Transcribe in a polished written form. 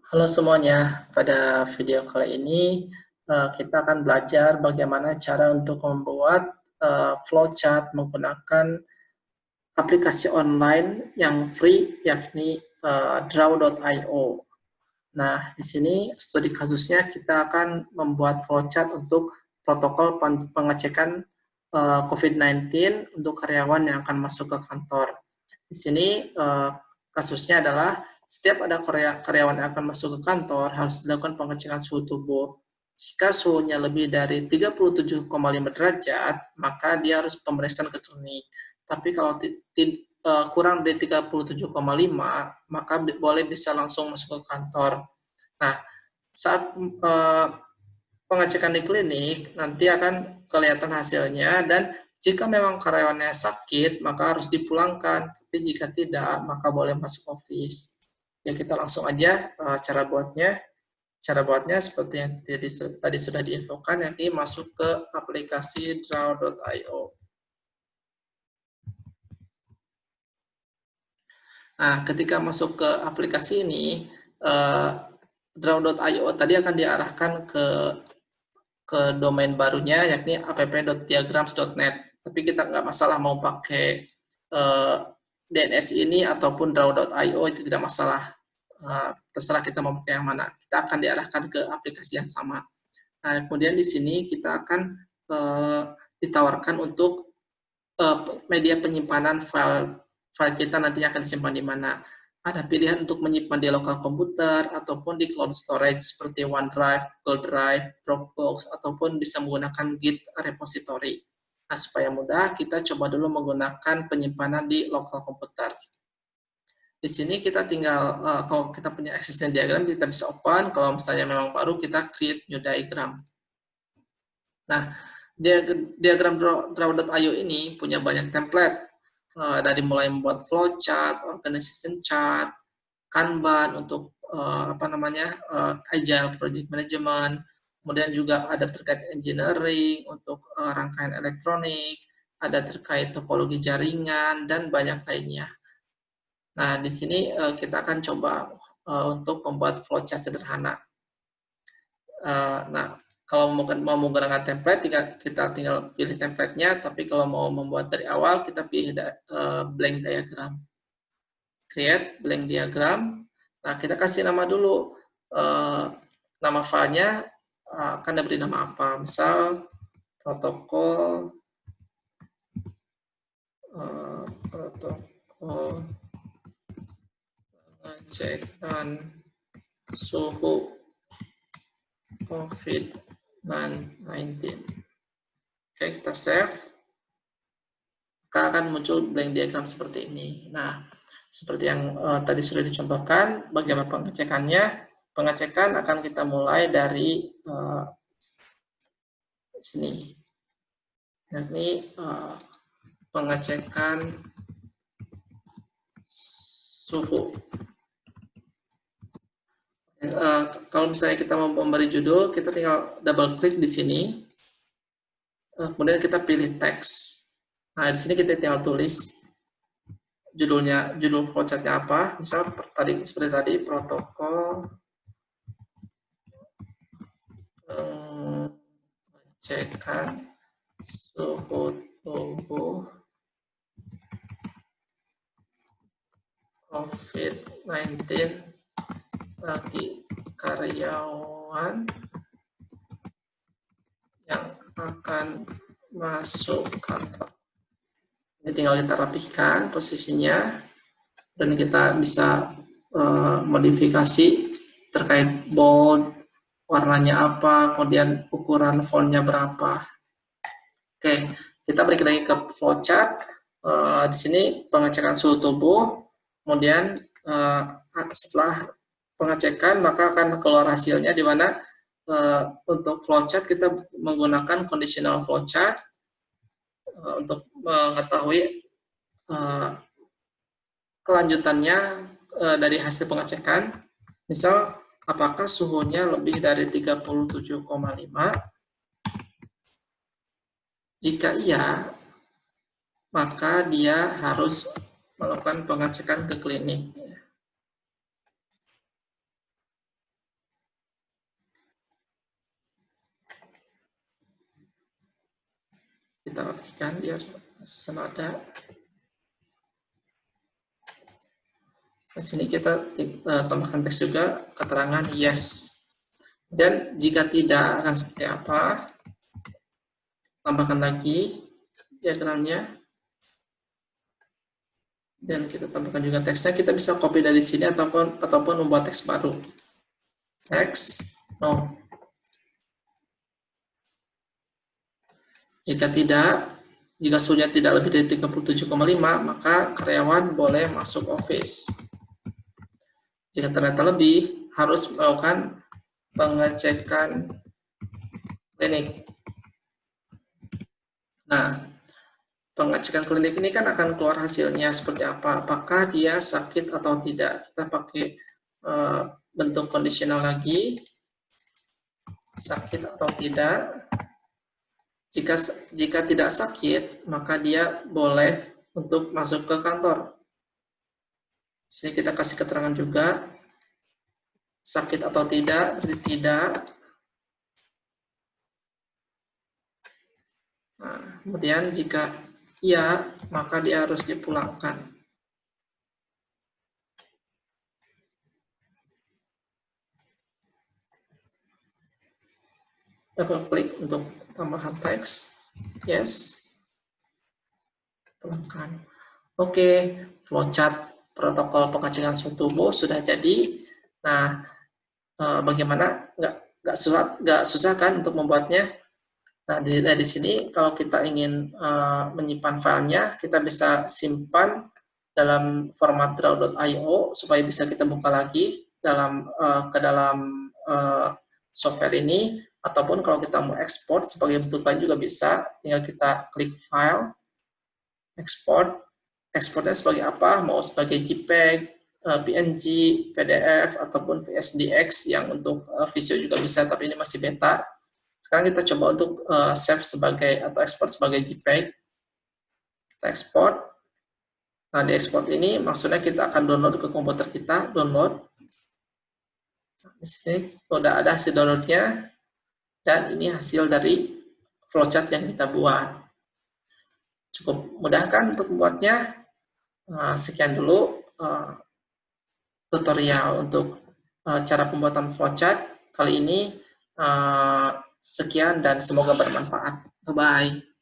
Halo semuanya, pada video kali ini kita akan belajar bagaimana cara untuk membuat flowchart menggunakan aplikasi online yang free yakni draw.io. Nah, di sini studi kasusnya kita akan membuat flowchart untuk protokol pengecekan COVID-19 untuk karyawan yang akan masuk ke kantor. Di sini kasusnya adalah setiap ada karyawan yang akan masuk ke kantor harus dilakukan pengecekan suhu tubuh. Jika suhunya lebih dari 37,5 derajat, maka dia harus pemeriksaan ke klinik. Tapi kalau kurang dari 37,5, maka boleh bisa langsung masuk ke kantor. Nah, saat pengecekan di klinik, nanti akan kelihatan hasilnya, dan jika memang karyawannya sakit, maka harus dipulangkan. Tapi jika tidak, maka boleh masuk office. Ya, kita langsung aja cara buatnya. Cara buatnya seperti yang tadi sudah diinfokan, nanti masuk ke aplikasi draw.io. Nah, ketika masuk ke aplikasi ini, draw.io tadi akan diarahkan ke domain barunya, yakni app.diagrams.net. Tapi kita nggak masalah mau pakai DNS ini ataupun draw.io, itu tidak masalah. Terserah kita mau pakai yang mana. Kita akan diarahkan ke aplikasi yang sama. Nah, kemudian di sini kita akan ditawarkan untuk media penyimpanan file kita nantinya akan disimpan di mana. Ada pilihan untuk menyimpan di lokal komputer ataupun di cloud storage seperti OneDrive, Google Drive, Dropbox, ataupun bisa menggunakan Git repository. Nah, supaya mudah, kita coba dulu menggunakan penyimpanan di lokal komputer. Di sini kita tinggal, kalau kita punya existing diagram, kita bisa open. Kalau misalnya memang baru, kita create new diagram. Nah, diagram draw.io ini punya banyak template, dari mulai membuat flowchart, organization chart, Kanban untuk agile project management, kemudian juga ada terkait engineering untuk rangkaian elektronik, ada terkait topologi jaringan, dan banyak lainnya. Nah, di sini kita akan coba untuk membuat flowchart sederhana. Nah, kalau mau menggunakan template, kita tinggal pilih template-nya, tapi kalau mau membuat dari awal, kita pilih blank diagram. Create blank diagram. Nah, kita kasih nama dulu. Nama filenya akan diberi nama apa? Misal, protokol pengecekan suhu COVID-19. Oke, kita save. Maka akan muncul blank diagram seperti ini. Nah, seperti yang tadi sudah dicontohkan, bagaimana pengecekannya? Pengecekan akan kita mulai dari sini. Ini pengecekan suhu. Kalau misalnya kita mau memberi judul, kita tinggal double klik di sini. Kemudian kita pilih teks. Nah, di sini kita tinggal tulis judulnya, judul flowchart-nya apa. Misal seperti tadi, protokol pengecekan suhu tubuh COVID-19 bagi karyawan yang akan masuk kantor. Ini tinggal kita rapihkan posisinya, dan kita bisa modifikasi terkait bold, warnanya apa, kemudian ukuran fontnya berapa. Oke, kita balik lagi ke flowchart. Di sini pengecekan suhu tubuh, kemudian setelah pengecekan maka akan keluar hasilnya, di mana untuk flowchart kita menggunakan conditional flowchart untuk mengetahui kelanjutannya dari hasil pengecekan. Misal, apakah suhunya lebih dari 37,5? Jika iya, maka dia harus melakukan pengecekan ke klinik. kita rapikan biar senada. Di sini kita tambahkan teks juga, keterangan yes. Dan jika tidak akan seperti apa? Tambahkan lagi diagramnya. Dan kita tambahkan juga teksnya. Kita bisa copy dari sini ataupun membuat teks baru. Teks no. Jika suhunya tidak lebih dari 37,5, maka karyawan boleh masuk office. Jika ternyata lebih, harus melakukan pengecekan klinik. Nah, pengecekan klinik ini kan akan keluar hasilnya seperti apa. Apakah dia sakit atau tidak. Kita pakai bentuk kondisional lagi. Sakit atau tidak. Jika tidak sakit, maka dia boleh untuk masuk ke kantor. Sini kita kasih keterangan juga. Sakit atau tidak, berarti tidak. Nah, kemudian jika iya, maka dia harus dipulangkan. Double klik untuk tambahan teks. Yes. Pulangkan. Oke, flowchart protokol pengecekan suhu tubuh sudah jadi. Nah, bagaimana? Nggak susah kan untuk membuatnya? Nah, dari sini kalau kita ingin menyimpan filenya, kita bisa simpan dalam format draw.io supaya bisa kita buka lagi ke dalam software ini, ataupun kalau kita mau ekspor sebagai bentuk lain juga bisa. Tinggal kita klik file, ekspor. Ekspornya sebagai apa? Mau sebagai JPEG, PNG, PDF, ataupun VSDX yang untuk Visio juga bisa, tapi ini masih beta. Sekarang kita coba untuk save sebagai atau ekspor sebagai JPEG. Kita ekspor. Nah, di ekspor ini maksudnya kita akan download ke komputer kita, download. Di sini sudah ada hasil downloadnya, dan ini hasil dari flowchart yang kita buat. Cukup mudah kan untuk membuatnya? Sekian dulu tutorial untuk cara pembuatan flowchart kali ini. Sekian dan semoga bermanfaat. Bye-bye.